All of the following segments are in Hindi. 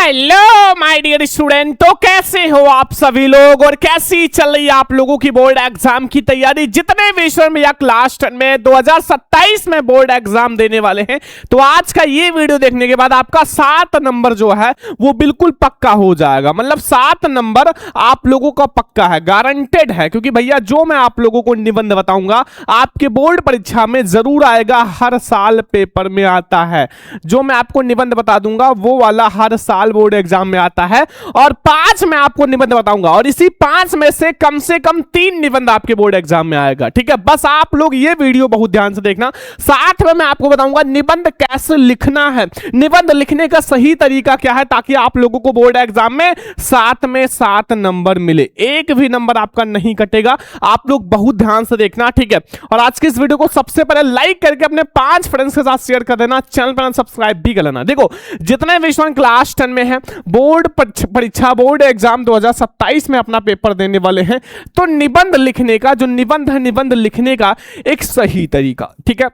हेलो माय डियर स्टूडेंट, तो कैसे हो आप सभी लोग और कैसी चल रही है आप लोगों की बोर्ड एग्जाम की तैयारी। जितने विषय में या क्लास 10 में 2027 में बोर्ड एग्जाम देने वाले हैं, तो आज का ये वीडियो देखने के बाद आपका 7 नंबर जो है वो बिल्कुल पक्का हो जाएगा। मतलब 7 नंबर आप लोगों का पक्का है, गारंटेड है, क्योंकि भैया जो मैं आप लोगों को निबंध बताऊंगा आपके बोर्ड परीक्षा में जरूर आएगा, हर साल पेपर में आता है। जो मैं आपको निबंध बता दूंगा वो वाला हर साल बोर्ड एग्जाम में आता है, और 5 मैं आपको निबंध बताऊंगा, और इसी 5 में से कम 3 निबंध आपके बोर्ड एग्जाम में आएगा। ठीक है, बस आप लोग ये वीडियो बहुत ध्यान से देखना। साथ में मैं आपको बताऊंगा निबंध कैसे लिखना है, निबंध लिखने का सही तरीका क्या है, ताकि आप लोगों को बोर्ड एग्जाम में 7 नंबर मिले, एक भी नंबर आपका नहीं कटेगा। आप लोग बहुत ध्यान से देखना, ठीक है। और आज की इस वीडियो को सबसे पहले लाइक करके अपने 5 फ्रेंड्स के साथ शेयर कर देना, चैनल पर सब्सक्राइब भी कर लेना। देखो, जितने विषय क्लास 10 में है, बोर्ड परीक्षा बोर्ड एग्जाम 2027 में अपना पेपर देने वाले हैं, तो निबंध लिखने का जो निबंध है, निबंध लिखने का एक सही तरीका, ठीक है,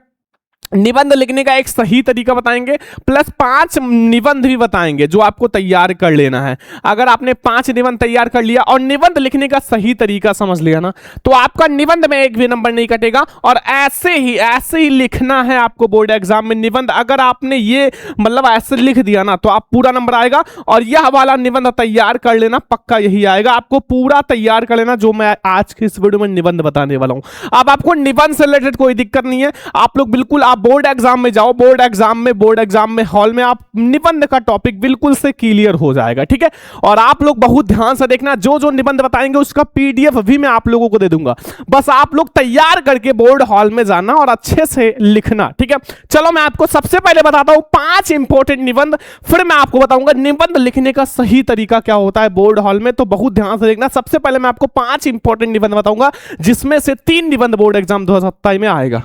निबंध लिखने का एक सही तरीका बताएंगे, प्लस 5 निबंध भी बताएंगे जो आपको तैयार कर लेना है। अगर आपने 5 निबंध तैयार कर लिया और निबंध लिखने का सही तरीका समझ लिया ना, तो आपका निबंध में एक भी नंबर नहीं कटेगा। और ऐसे ही लिखना है आपको बोर्ड एग्जाम में निबंध। अगर आपने ये मतलब ऐसे लिख दिया ना, तो आप पूरा नंबर आएगा। और यह वाला निबंध तैयार कर लेना, पक्का यही आएगा। आपको पूरा तैयार कर लेना जो मैं आज की इस वीडियो में निबंध बताने वाला हूं। अब आपको निबंध से रिलेटेड कोई दिक्कत नहीं है, आप लोग बिल्कुल बोर्ड एग्जाम में जाओ, बोर्ड एग्जाम में हॉल में आप निबंध का टॉपिक बिल्कुल से क्लियर हो जाएगा, ठीक है। और आप लोग बहुत ध्यान से देखना, जो निबंध बताएंगे उसका पीडीएफ भी मैं आप लोगों को दे दूंगा। बस आप लोग तैयार करके बोर्ड हॉल में जाना और अच्छे से लिखना, ठीक है। चलो मैं आपको सबसे पहले बताता हूं 5 इंपॉर्टेंट निबंध, फिर मैं आपको बताऊंगा निबंध लिखने का सही तरीका क्या होता है बोर्ड हॉल में। तो बहुत ध्यान से देखना। सबसे पहले मैं आपको 5 इंपॉर्टेंट निबंध बताऊंगा, जिसमें से 3 निबंध बोर्ड एग्जाम 2027 में आएगा।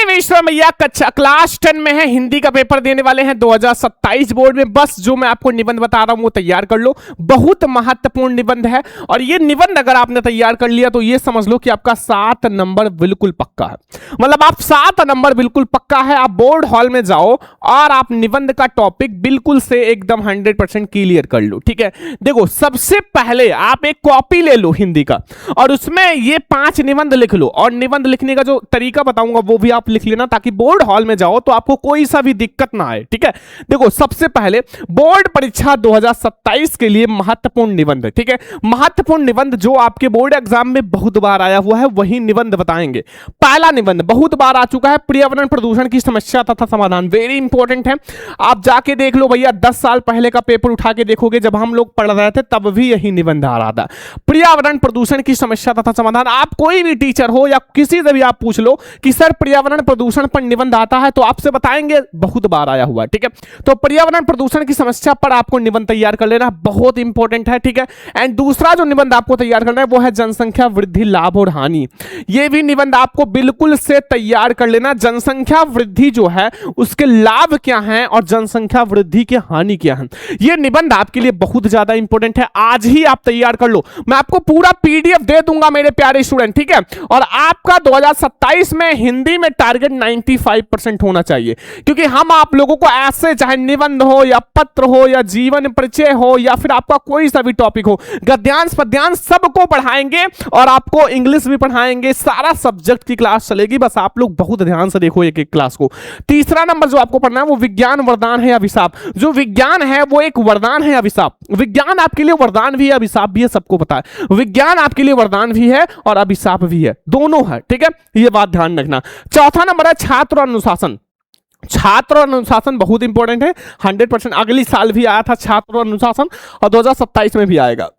विषय में या कक्षा क्लास 10 में है, हिंदी का पेपर देने वाले हैं 2027 बोर्ड में। बस जो मैं आपको निबंध बता रहा हूं वो तैयार कर लो, बहुत महत्वपूर्ण निबंध है। और ये निबंध अगर आपने तैयार कर लिया तो ये समझ लो कि आपका 7 नंबर बिल्कुल पक्का है। मतलब आप 7 नंबर बिल्कुल पक्का है। आप बोर्ड हॉल में जाओ और आप निबंध का टॉपिक बिल्कुल से एकदम 100% क्लियर कर लो, ठीक है। देखो, सबसे पहले आप एक कॉपी ले लो हिंदी का, और उसमें ये 5 निबंध लिख लो। और निबंध लिखने का जो तरीका बताऊंगा वो भी आप लिख लेना, ताकि बोर्ड हॉल में जाओ तो आपको कोई सा भी दिक्कत ना आए, ठीक है। देखो, सबसे पहले बोर्ड परीक्षा 2027 के लिए महत्वपूर्ण निबंध, ठीक है। महत्वपूर्ण निबंध जो आपके बोर्ड एग्जाम में बहुत बार आया हुआ है वही निबंध बताएंगे। पहला निबंध बहुत बार आ चुका है, पर्यावरण प्रदूषण की समस्या तथा समाधान। वेरी इंपॉर्टेंट है, आप जाके देख लो भैया, 10 साल पहले का पेपर उठा के देखोगे, जब हम लोग पढ़ रहे थे तब भी यही निबंध आ रहा था, पर्यावरण प्रदूषण की समस्या तथा समाधान। आप कोई भी टीचर हो या किसी से भी आप पूछ लो कि सर पर्यावरण प्रदूषण पर निबंध आता है, तो आपसे बताएंगे बहुत बार आया हुआ, ठीक है। तो पर्यावरण प्रदूषण की समस्या पर आपको निबंध तैयार कर लेना, बहुत इंपॉर्टेंट है, ठीक है। एंड दूसरा जो निबंध आपको तैयार करना है वो है जनसंख्या वृद्धि, लाभ और हानि। ये भी निबंध आपको बिल्कुल से तैयार कर लेना। जनसंख्या वृद्धि जो है उसके लाभ क्या हैं और जनसंख्या वृद्धि की हानि क्या है, ये निबंध आपके लिए बहुत ज्यादा इंपॉर्टेंट है। आज ही आप तैयार कर लो, मैं आपको पूरा पीडीएफ दे दूंगा मेरे प्यारे स्टूडेंट, ठीक है। और आपका 2027 में हिंदी में टारगेट 95% होना चाहिए, क्योंकि हम आप लोगों को ऐसे, चाहे निबंध हो या पत्र हो या जीवन परिचय हो या फिर आपका कोई सा भी टॉपिक हो, गद्यांश पद्यांश सबको पढ़ाएंगे और आपको इंग्लिश भी पढ़ाएंगे। सारा सब्जेक्ट की क्लास चलेगी, बस आप लोग बहुत ध्यान से देखो एक एक क्लास को। तीसरा नंबर जो आपको पढ़ना है वो विज्ञान वरदान है या अभिशाप। जो विज्ञान है वो एक वरदान है या अभिशाप। विज्ञान आपके लिए वरदान भी है, अभिशाप भी है, सबको पता है। विज्ञान आपके लिए वरदान भी है और अभिशाप भी है, दोनों है, ठीक है। ये बात ध्यान रखना। चौथा नंबर है छात्र और अनुशासन। छात्र और अनुशासन बहुत इंपॉर्टेंट है, 100%। अगली साल भी आया था छात्र और अनुशासन, और 2027 में भी आएगा।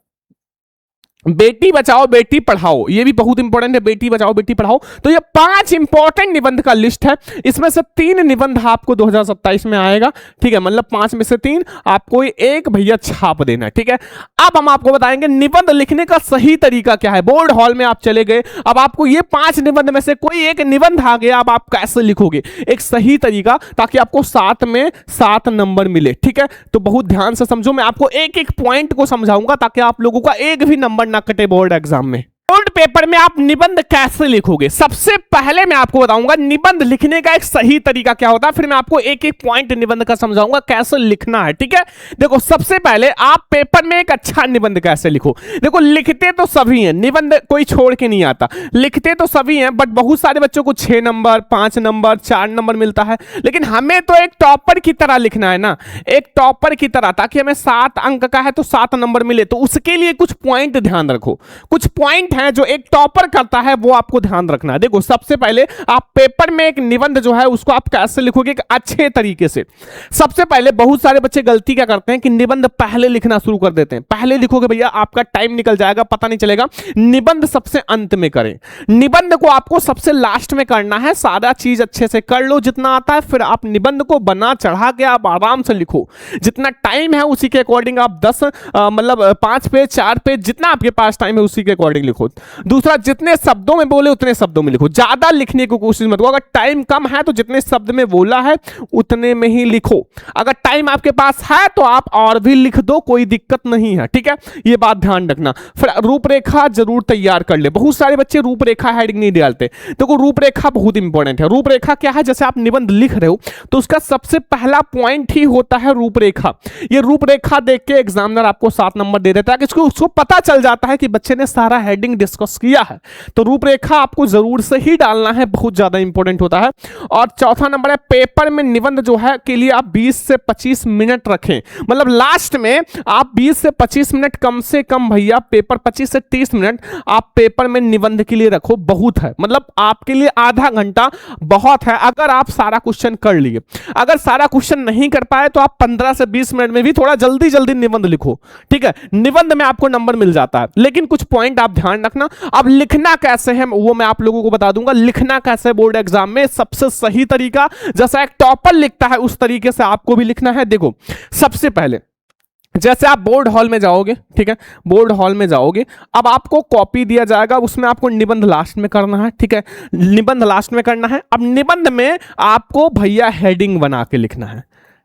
बेटी बचाओ बेटी पढ़ाओ, ये भी बहुत इंपॉर्टेंट है, बेटी बचाओ बेटी पढ़ाओ। तो ये 5 इंपॉर्टेंट निबंध का लिस्ट है, इसमें से 3 निबंध आपको 2027 में आएगा, ठीक है। मतलब 5 में से 3 आपको एक भैया छाप देना है, ठीक है। अब हम आपको बताएंगे निबंध लिखने का सही तरीका क्या है। बोर्ड हॉल में आप चले गए, अब आपको ये 5 निबंध में से कोई एक निबंध आ गया, अब आप कैसे लिखोगे एक सही तरीका, ताकि आपको 7 में 7 नंबर मिले, ठीक है। तो बहुत ध्यान से समझो, मैं आपको एक एक पॉइंट को समझाऊंगा ताकि आप लोगों का एक भी नंबर ना कटे बोर्ड एग्जाम में। बोर्ड पेपर में आप निबंध कैसे लिखोगे। सबसे पहले मैं आपको बताऊंगा निबंध लिखने का एक सही तरीका क्या होता है, फिर मैं आपको एक एक पॉइंट निबंध का समझाऊंगा कैसे लिखना है। ठीक है, देखो सबसे पहले आप पेपर में एक अच्छा निबंध कैसे लिखो। देखो लिखते तो सभी हैं, निबंध कोई छोड़ के नहीं आता, लिखते तो सभी हैं, बट बहुत सारे बच्चों को 6 नंबर 5 नंबर 4 नंबर मिलता है, लेकिन हमें तो एक टॉपर की तरह लिखना है ना, एक टॉपर की तरह, ताकि हमें 7 अंक का है तो 7 नंबर मिले। तो उसके लिए कुछ पॉइंट ध्यान रखो, कुछ पॉइंट हैं जो एक टॉपर करता है वो आपको ध्यान रखना है। देखो सबसे पहले आप पेपर में एक निबंध जो है उसको आप कैसे लिखोगे एक अच्छे तरीके से। सबसे पहले बहुत सारे बच्चे गलती क्या करते हैं कि निबंध पहले लिखना शुरू कर देते हैं। पहले लिखोगे भैया आपका टाइम निकल जाएगा, पता नहीं चलेगा। निबंध सबसे अंत में करें, निबंध को आपको सबसे लास्ट में करना है। सारा चीज अच्छे से कर लो जितना आता है, फिर आप निबंध को बना चढ़ा के आप आराम से लिखो। जितना टाइम है उसी के अकॉर्डिंग आप 10 मतलब 5 पेज 4 पेज जितना आपके पास टाइम है उसी के अकॉर्डिंग लिखो। दूसरा, जितने शब्दों में बोले उतने शब्दों में लिखो, ज्यादा लिखने की कोशिश मत करो। अगर टाइम कम है तो जितने शब्द में बोला है उतने में ही लिखो। अगर टाइम आपके पास है तो आप और भी लिख दो, कोई दिक्कत नहीं है। ठीक है, ये बात ध्यान रखना। फिर रूपरेखा जरूर तैयार कर ले। बहुत सारे बच्चे रूपरेखा हेडिंग नहीं डालते। देखो रूपरेखा बहुत इंपॉर्टेंट है। रूपरेखा क्या है, जैसे आप निबंध लिख रहे हो तो उसका सबसे पहला पॉइंट ही होता है रूपरेखा। ये रूपरेखा देख के एग्जामिनर आपको 7 नंबर दे देता है कि उसको पता चल जाता है कि बच्चे ने सारा हेडिंग डिस्कस किया है। तो रूपरेखा आपको जरूर से ही डालना है, बहुत ज्यादा इंपॉर्टेंट होता है। और चौथा नंबर है पेपर में निबंध जो है के लिए आप 20 से 25 मिनट रखें। मतलब लास्ट में आप 20 से 25 मिनट कम से कम भैया, पेपर 25 से 30 मिनट आप पेपर में निबंध के लिए रखो, बहुत है। मतलब आपके लिए आधा घंटा बहुत है अगर आप सारा क्वेश्चन कर लिए। अगर सारा क्वेश्चन नहीं कर पाए तो आप 15 से 20 मिनट में भी थोड़ा जल्दी जल्दी निबंध लिखो। ठीक है, निबंध में आपको नंबर मिल जाता है, लेकिन कुछ पॉइंट आप ध्यान रखना। अब लिखना कैसे है वो मैं आप लोगों को बता दूंगा। लिखना कैसे बोर्ड एग्जाम में सबसे सही तरीका, जैसा एक टॉपर लिखता है उस तरीके से आपको भी लिखना है। देखो सबसे पहले जैसे आप बोर्ड हॉल में जाओगे, ठीक है, बोर्ड हॉल में जाओगे, अब आपको कॉपी दिया जाएगा, उसमें आपको निबंध लास्ट में करना है। ठीक है, निबंध लास्ट में करना है। अब निबंध में आपको भैया हेडिंग बना के लिखना है।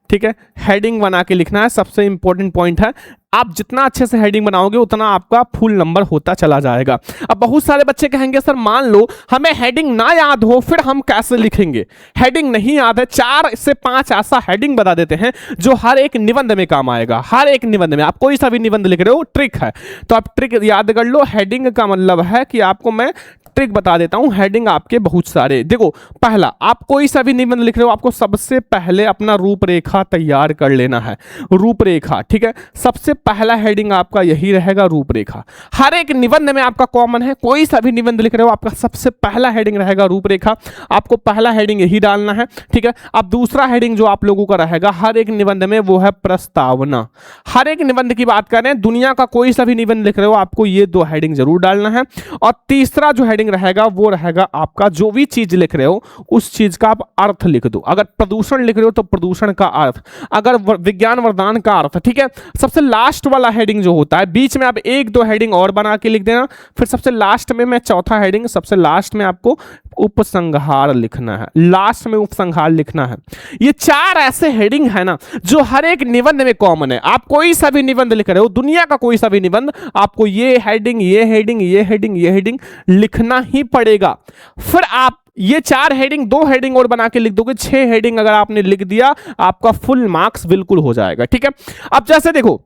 ठीक है, हेडिंग बना के लिखना है, सबसे इंपॉर्टेंट पॉइंट है। आप जितना अच्छे से हेडिंग बनाओगे उतना आपका फुल नंबर होता चला जाएगा। अब बहुत सारे बच्चे कहेंगे सर मान लो हमें हेडिंग ना याद हो, फिर हम कैसे लिखेंगे। हेडिंग नहीं याद है, 4 से 5 ऐसा हेडिंग बता देते हैं जो हर एक निबंध में काम आएगा। हर एक निबंध में, आप कोई सा भी निबंध लिख रहे हो, ट्रिक है तो आप ट्रिक याद कर लो। हेडिंग का मतलब है कि आपको मैं ट्रिक बता देता हूं। हेडिंग आपके बहुत सारे, देखो पहला, आप कोई सा भी निबंध लिख रहे हो आपको सबसे पहले अपना रूपरेखा तैयार कर लेना है। रूपरेखा, ठीक है, सबसे पहला हेडिंग आपका यही रहेगा, रूपरेखा। हर एक निबंध में आपका कॉमन है, कोई सा भी निबंध लिख रहे हो आपका सबसे पहला हेडिंग रहेगा रूपरेखा। आपको पहला हेडिंग यही डालना है। ठीक है, अब दूसरा हेडिंग जो आप लोगों का रहेगा हर एक निबंध में वो है प्रस्तावना। हर एक निबंध की बात करें, दुनिया का कोई सा भी निबंध लिख रहे हो आपको ये 2 हेडिंग जरूर डालना है। और तीसरा जो हेडिंग रहेगा वो रहेगा आपका जो भी चीज लिख रहे हो उस चीज का आप अर्थ लिख दो। अगर प्रदूषण लिख रहे हो तो प्रदूषण का अर्थ, अगर विज्ञान वरदान का अर्थ। ठीक है, सबसे लास्ट वाला हेडिंग जो होता है, बीच में आप 1-2 हेडिंग और बना के लिख देना, फिर सबसे लास्ट में मैं चौथा हेडिंग, सबसे लास्ट में आपको उपसंहार लिखना है। लास्ट में उपसंहार लिखना है। ये 4 ऐसे हेडिंग है ना जो हर एक निबंध में कॉमन है। आप कोई सा भी निबंध लिख रहे हो, दुनिया का कोई सा भी निबंध, आपको ये हेडिंग ये हेडिंग ये हेडिंग ये हेडिंग लिखना ही पड़ेगा। फिर आप ये 4 हेडिंग 2 हेडिंग और बना के लिख दोगे, 6 हेडिंग अगर आपने लिख दिया आपका फुल मार्क्स बिल्कुल हो जाएगा। ठीक है, अब जैसे देखो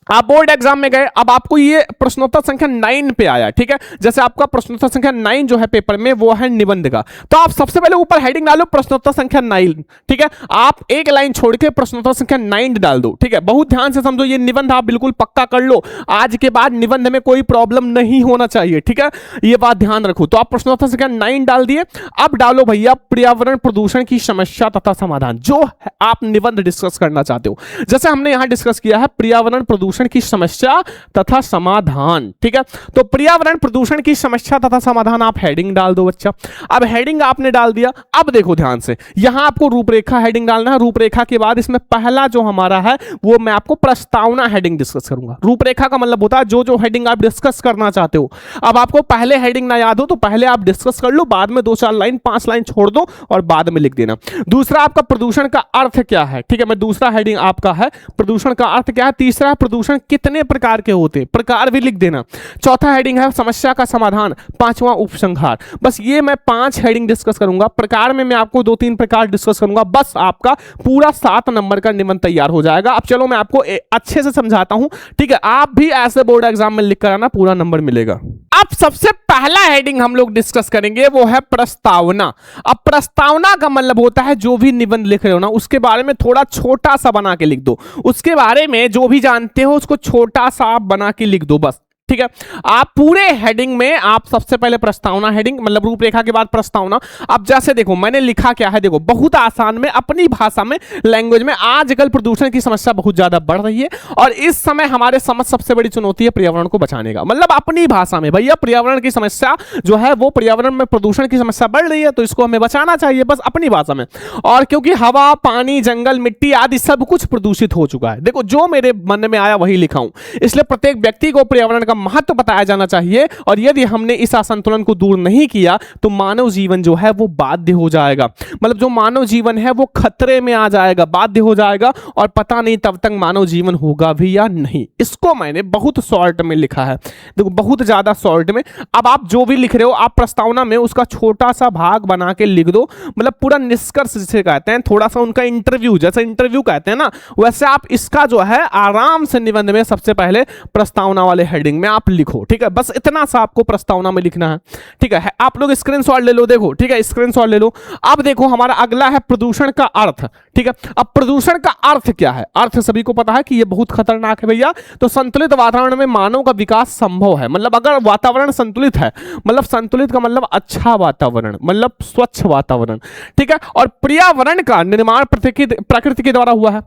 आप बोर्ड एग्जाम में गए, अब आपको ये प्रश्नोत्तर संख्या 9 पे आया। ठीक है, जैसे आपका प्रश्नोत्तर संख्या 9 जो है पेपर में वो है निबंध का, तो आप सबसे पहले ऊपर हेडिंग डालो प्रश्नोत्तर संख्या 9। ठीक है, आप एक लाइन छोड़ के प्रश्नोत्तर संख्या 9 डाल दो। ठीक है, बहुत ध्यान से समझो, ये निबंध आप बिल्कुल पक्का कर लो, आज के बाद निबंध में कोई प्रॉब्लम नहीं होना चाहिए। ठीक है, ये बात ध्यान रखो। तो आप प्रश्नोत्तर संख्या 9 डाल दिए। अब डालो भैया पर्यावरण प्रदूषण की समस्या तथा समाधान, जो आप निबंध डिस्कस करना चाहते हो। जैसे हमने यहां डिस्कस किया है पर्यावरण प्रदूषण की समस्या तथा समाधान। ठीक है, तो पर्यावरण प्रदूषण की समस्या तथा समाधान आप हेडिंग डाल दो बच्चा। अब हेडिंग आपने डाल दिया, अब देखो ध्यान से, यहां आपको रूपरेखा हेडिंग डालना है। रूपरेखा के बाद इसमें पहला जो हमारा है वो मैं आपको प्रस्तावना हेडिंग डिस्कस करूंगा। रूपरेखा का मतलब होता है जो जो हेडिंग आप डिस्कस करना चाहते हो। अब आपको पहले हेडिंग ना याद हो तो पहले आप डिस्कस कर लो, बाद में 2-4 लाइन 5 लाइन छोड़ दो और बाद में लिख देना। दूसरा आपका प्रदूषण का अर्थ क्या है। ठीक है, मैं दूसरा हेडिंग आपका है प्रदूषण का अर्थ क्या है। तीसरा प्रदूषण प्रदूषण कितने प्रकार के होते हैं, प्रकार भी लिख देना। चौथा हेडिंग है समस्या का समाधान, पांचवा उपसंहार। बस ये मैं 5 हेडिंग डिस्कस करूंगा। प्रकार में मैं आपको 2-3 प्रकार डिस्कस करूंगा, बस आपका पूरा 7 नंबर का निबंध तैयार हो जाएगा। अब चलो मैं आपको अच्छे से समझाता हूं, ठीक है। आप भी ऐसे बोर्ड एग्जाम में लिख कर आना, पूरा नंबर मिलेगा। अब सबसे पहला हेडिंग हम लोग डिस्कस करेंगे वो है प्रस्तावना। अब प्रस्तावना का मतलब होता है जो भी निबंध लिख रहे हो ना उसके बारे में थोड़ा छोटा सा बना के लिख दो, उसके बारे में जो भी जानते हो उसको छोटा सा आप बना के लिख दो बस, ठीक है। आप पूरे हेडिंग में आप सबसे पहले प्रस्तावना हेडिंग मतलब रूपरेखा के बाद प्रस्तावना। अब जैसे देखो मैंने लिखा क्या है, देखो बहुत आसान में अपनी भाषा में लैंग्वेज में, आजकल प्रदूषण की समस्या बहुत ज्यादा बढ़ रही है और इस समय हमारे समझ सबसे बड़ी चुनौती है पर्यावरण को बचाने का। मतलब अपनी भाषा में भैया पर्यावरण की समस्या जो है वो, पर्यावरण में प्रदूषण की समस्या बढ़ रही है तो इसको हमें बचाना चाहिए, बस अपनी भाषा में। और क्योंकि हवा, पानी, जंगल, मिट्टी आदि सब कुछ प्रदूषित हो चुका है, देखो जो मेरे मन में आया वही लिखा हूं, इसलिए प्रत्येक व्यक्ति को पर्यावरण का महत्व बताया जाना चाहिए और यदि हमने इस असंतुलन को दूर नहीं किया तो मानव जीवन जो है वो बाध्य हो जाएगा। मतलब जो मानव जीवन है वो खतरे में आ जाएगा, बाध्य हो जाएगा और पता नहीं तब तक मानव जीवन होगा भी या नहीं। इसको मैंने बहुत शॉर्ट में लिखा है, देखो बहुत ज्यादा शॉर्ट में। अब आप जो भी लिख रहे हो आप प्रस्तावना में उसका छोटा सा भाग बना के लिख दो, मतलब पूरा निष्कर्ष जिसे कहते हैं, थोड़ा सा उनका इंटरव्यू, जैसे इंटरव्यू कहते हैं ना वैसे आप इसका जो है आराम से निबंध में सबसे पहले प्रस्तावना वाले हेडिंग में आप लिखो, ठीक है। बस इतना सा आपको प्रस्तावना में लिखना है, ठीक है। आप लोग स्क्रीनशॉट ले लो, देखो ठीक है, स्क्रीनशॉट ले लो। अब देखो हमारा अगला है प्रदूषण का अर्थ, ठीक है। अब प्रदूषण का अर्थ क्या है, अर्थ सभी को पता है कि ये बहुत खतरनाक है भैया। तो संतुलित वातावरण में मानव का विकास संभव है, मतलब अगर वातावरण संतुलित है, मतलब संतुलित का मतलब अच्छा वातावरण, मतलब स्वच्छ वातावरण, ठीक है। और पर्यावरण का निर्माण प्रकृति के द्वारा हुआ है।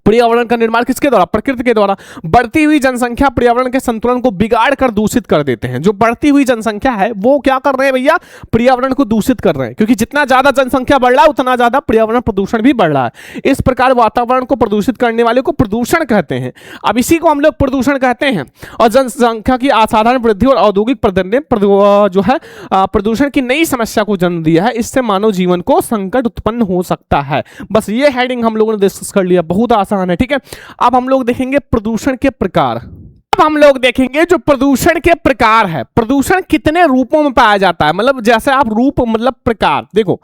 पर्यावरण का निर्माण किसके द्वारा, प्रकृति के द्वारा। बढ़ती हुई जनसंख्या पर्यावरण के संतुलन को बिगाड़ कर दूषित कर देते हैं। जो बढ़ती हुई जनसंख्या है वो क्या कर रहे हैं भैया, पर्यावरण को दूषित कर रहे हैं, क्योंकि जितना ज्यादा जनसंख्या बढ़ रहा है उतना ज्यादा पर्यावरण प्रदूषण भी बढ़ रहा है। इस प्रकार वातावरण को प्रदूषित करने वाले को प्रदूषण कहते हैं। अब इसी को हम लोग प्रदूषण कहते हैं। और जनसंख्या की असाधारण वृद्धि और औद्योगिक प्रदर्शन ने जो है प्रदूषण की नई समस्या को जन्म दिया है। इससे मानव जीवन को संकट उत्पन्न हो सकता है। बस ये हेडिंग हम लोगों ने डिस्कस कर लिया, बहुत आसान है, ठीक है। अब हम लोग देखेंगे प्रदूषण के प्रकार। अब हम लोग देखेंगे जो प्रदूषण के प्रकार है, प्रदूषण कितने रूपों में पाया जाता है। मतलब जैसे आप रूप मतलब प्रकार देखो,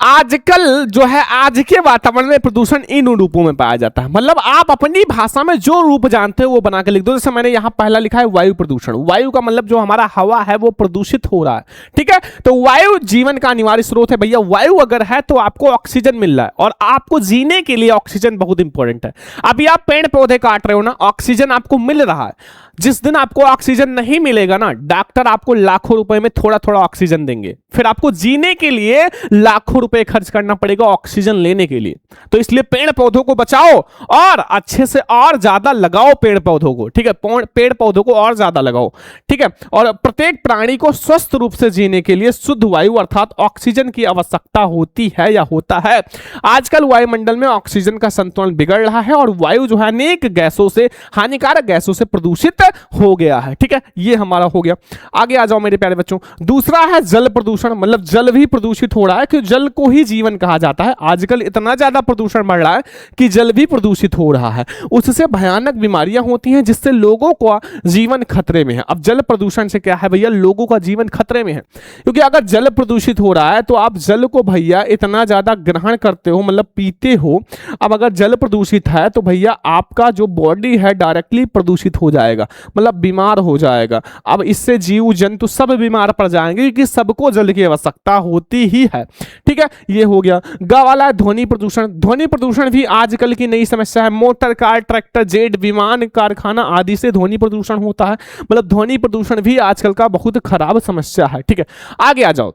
आजकल जो है आज के वातावरण में प्रदूषण इन रूपों में पाया जाता है। मतलब आप अपनी भाषा में जो रूप जानते हो वो बना के लिख दो। जैसे मैंने यहां पहला लिखा है वायु प्रदूषण। वायु का मतलब जो हमारा हवा है वो प्रदूषित हो रहा है, ठीक है। तो वायु जीवन का अनिवार्य स्रोत है भैया। वायु अगर है तो आपको ऑक्सीजन मिल रहा है और आपको जीने के लिए ऑक्सीजन बहुत इंपॉर्टेंट है। अभी आप पेड़ पौधे काट रहे हो ना, ऑक्सीजन आपको मिल रहा है। जिस दिन आपको ऑक्सीजन नहीं मिलेगा ना, डॉक्टर आपको लाखों रुपए में थोड़ा थोड़ा ऑक्सीजन देंगे, फिर आपको जीने के लिए लाखों रुपए खर्च करना पड़ेगा ऑक्सीजन लेने के लिए। तो इसलिए पेड़ पौधों को बचाओ और अच्छे से और ज्यादा लगाओ पेड़ पौधों को, ठीक है। पेड़ पौधों को और ज्यादा लगाओ, ठीक है। और प्रत्येक प्राणी को स्वस्थ रूप से जीने के लिए शुद्ध वायु अर्थात ऑक्सीजन की आवश्यकता होती है या होता है। आजकल वायुमंडल में ऑक्सीजन का संतुलन बिगड़ रहा है और वायु जो है अनेक गैसों से, हानिकारक गैसों से प्रदूषित हो गया है, ठीक है। ये हमारा हो गया। आगे आ जाओ मेरे प्यारे बच्चों। दूसरा है जल प्रदूषण। मतलब जल भी प्रदूषित हो रहा है, क्योंकि जल को ही जीवन कहा जाता है। आजकल इतना ज्यादा प्रदूषण बढ़ रहा है कि जल भी प्रदूषित हो रहा है। उससे भयानक बीमारियां होती हैं जिससे लोगों का जीवन खतरे में है। अब जल प्रदूषण से क्या है भैया, लोगों का जीवन खतरे में है, क्योंकि अगर जल प्रदूषित हो रहा है तो आप जल को भैया इतना ज्यादा ग्रहण करते हो, मतलब पीते हो। अब अगर जल प्रदूषित है तो भैया आपका जो बॉडी है डायरेक्टली प्रदूषित हो जाएगा, मतलब बीमार हो जाएगा। अब इससे जीव जंतु सब बीमार पड़ जाएंगे, क्योंकि सबको जल की आवश्यकता होती ही है, ठीक है। ये हो गया। गा वाला ध्वनि प्रदूषण। ध्वनि प्रदूषण भी आजकल की नई समस्या है। मोटर कार, ट्रैक्टर, जेट, विमान, कारखाना आदि से ध्वनि प्रदूषण होता है। मतलब ध्वनि प्रदूषण भी आजकल का बहुत खराब समस्या है, ठीक है। आगे आ जाओ,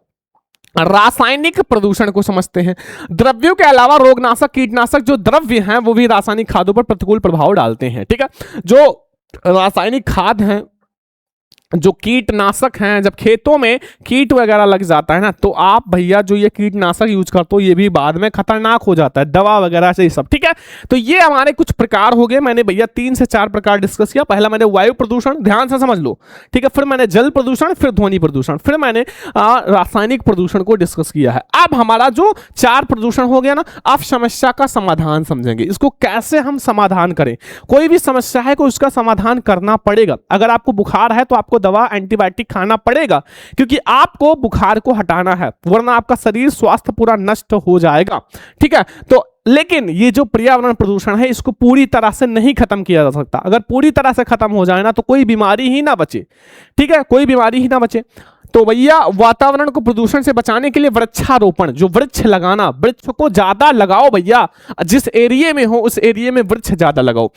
रासायनिक प्रदूषण को समझते हैं। द्रव्यों के अलावा रोगनाशक, कीटनाशक जो द्रव्य हैं वो भी रासायनिक खादों पर प्रतिकूल प्रभाव डालते हैं, ठीक है। जो रासायनिक खाद हैं जो कीटनाशक हैं, जब खेतों में कीट वगैरह लग जाता है ना, तो आप भैया जो ये कीटनाशक यूज करते हो ये भी बाद में खतरनाक हो जाता है, दवा वगैरह से ये सब। ठीक है, तो ये हमारे कुछ प्रकार हो गए। मैंने भैया 3 से 4 प्रकार डिस्कस किया। पहला मैंने वायु प्रदूषण, ध्यान से समझ लो, ठीक है, फिर मैंने जल प्रदूषण, फिर ध्वनि प्रदूषण, फिर मैंने रासायनिक प्रदूषण को डिस्कस किया है। अब हमारा जो 4 प्रदूषण हो गया ना, अब समस्या का समाधान समझेंगे, इसको कैसे हम समाधान करें। कोई भी समस्या है को उसका समाधान करना पड़ेगा। अगर आपको बुखार है तो आपको दवा एंटीबायोटिक खाना पड़ेगा, क्योंकि आपको बुखार को हटाना है, वरना आपका शरीर स्वास्थ्य पूरा नष्ट हो जाएगा। ठीक है, तो लेकिन ये जो पर्यावरण प्रदूषण है इसको पूरी तरह से नहीं खत्म किया जा सकता। अगर पूरी तरह से खत्म हो जाए ना तो कोई बीमारी ही ना बचे। ठीक है, कोई बीमारी ही ना बचे। तो भैया वातावरण को प्रदूषण से बचाने के लिए वृक्षारोपण, जो वृक्ष लगाना, वृक्ष को ज्यादा लगाओ भैया, जिस एरिया में हो उस एरिया में वृक्ष ज्यादा लगाओ।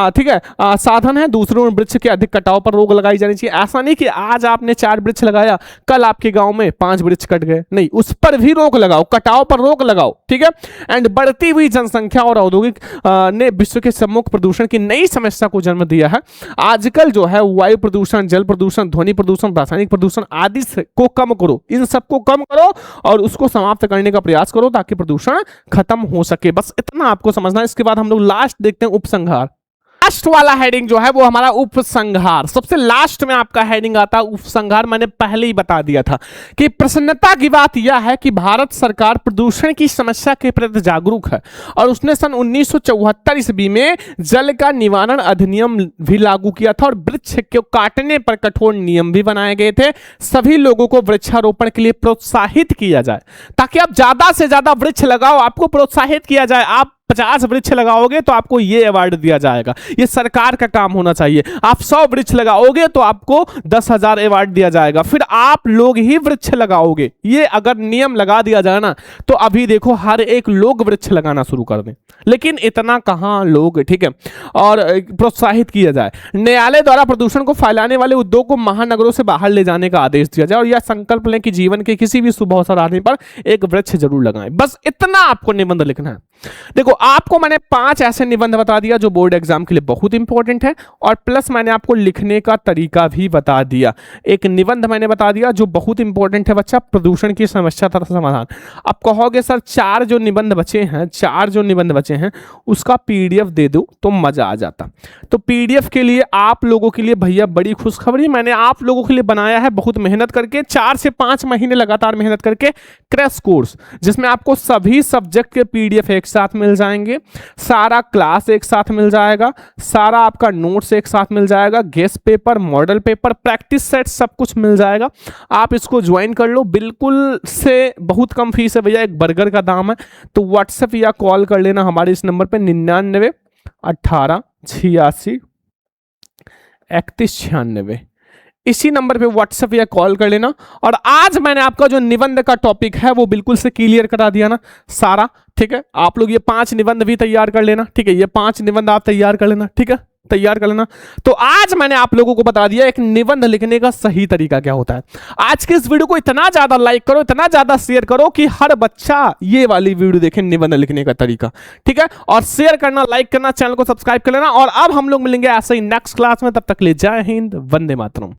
ठीक है, साधन है दूसरों में वृक्ष के अधिक कटाव पर रोक लगाई जानी चाहिए। ऐसा नहीं कि आज आपने 4 वृक्ष लगाया, कल आपके गांव में 5 वृक्ष कट गए, नहीं, उस पर भी रोक लगाओ, कटाव पर रोक लगाओ। ठीक है, एंड बढ़ती हुई जनसंख्या और औद्योगिक ने विश्व के सम्मुख प्रदूषण की नई समस्या को जन्म दिया है। आजकल जो है वायु प्रदूषण, जल प्रदूषण, ध्वनि प्रदूषण, रासायनिक प्रदूषण आदि को कम करो, इन सबको कम करो और उसको समाप्त करने का प्रयास करो ताकि प्रदूषण खत्म हो सके। बस इतना आपको समझना है। इसके बाद हम लोग लास्ट देखते हैं उपसंहार। लास्ट वाला हेडिंग जो है वो हमारा उपसंहार। सबसे लास्ट में आपका हेडिंग आता है उपसंहार। मैंने पहले ही बता दिया था कि प्रसन्नता की बात यह है कि भारत सरकार प्रदूषण की समस्या के प्रति जागरूक है और उसने सन 1974 ईस्वी में जल का निवारण अधिनियम भी लागू किया था और वृक्ष को काटने पर कठोर नियम भी बनाए गए थे। सभी लोगों को वृक्षारोपण के लिए प्रोत्साहित किया जाए ताकि आप ज्यादा से ज्यादा वृक्ष लगाओ, आपको प्रोत्साहित किया जाए। आप 50 वृक्ष लगाओगे तो आपको ये अवार्ड दिया जाएगा, ये सरकार का काम होना चाहिए। आप 100 वृक्ष लगाओगे तो आपको 10,000 अवार्ड दिया जाएगा। फिर आप लोग ही वृक्ष लगाओगे। ये अगर नियम लगा दिया जाए ना तो अभी देखो हर एक लोग वृक्ष लगाना शुरू कर दें, लेकिन इतना कहां लोग। ठीक है, और प्रोत्साहित किया जाए। न्यायालय द्वारा प्रदूषण को फैलाने वाले उद्योग को महानगरों से बाहर ले जाने का आदेश दिया जाए और यह संकल्प लें कि जीवन के किसी भी शुभ अवसर आने पर एक वृक्ष जरूर लगाएं। बस इतना आपको निबंध लिखना है। देखो आपको मैंने 5 ऐसे निबंध बता दिया जो बोर्ड एग्जाम के लिए बहुत इंपॉर्टेंट है और प्लस मैंने आपको लिखने का तरीका भी बता दिया। एक निबंध मैंने बता दिया जो बहुत इंपॉर्टेंट है बच्चा, प्रदूषण की समस्या तथा समाधान। अब कहोगे सर 4 जो निबंध बचे हैं उसका पीडीएफ दे दो तो मजा आ जाता। तो पीडीएफ के लिए आप लोगों के लिए भैया बड़ी खुशखबरी, मैंने आप लोगों के लिए बनाया है बहुत मेहनत करके, 4 से 5 महीने लगातार मेहनत करके क्रैश कोर्स, जिसमें आपको सभी सब्जेक्ट के पीडीएफ एक साथ मिल जाएंगे, सारा क्लास एक साथ मिल जाएगा, सारा आपका नोट्स एक साथ मिल जाएगा, guest paper, model paper, practice set सब कुछ मिल जाएगा। आप इसको ज्वाइन कर लो, बिल्कुल से बहुत कम फीस है भैया, एक बर्गर का दाम है। तो व्हाट्सएप या कॉल कर लेना हमारे इस नंबर पे 99 18 86 31 96, इसी नंबर पे व्हाट्सएप या कॉल कर लेना। और आज मैंने आपका जो निबंध का टॉपिक है वो बिल्कुल से क्लियर करा दिया ना सारा। ठीक है, आप लोग ये 5 निबंध भी तैयार कर लेना। ठीक है, ये 5 निबंध आप तैयार कर लेना। ठीक है, तैयार कर लेना। तो आज मैंने आप लोगों को बता दिया एक निबंध लिखने का सही तरीका क्या होता है। आज के इस वीडियो को इतना ज्यादा लाइक करो, इतना ज्यादा शेयर करो कि हर बच्चा ये वाली वीडियो देखे, निबंध लिखने का तरीका। ठीक है, और शेयर करना, लाइक करना, चैनल को सब्सक्राइब कर लेना। और अब हम लोग मिलेंगे ऐसे ही नेक्स्ट क्लास में, तब तक ले जय हिंद, वंदे मातरम।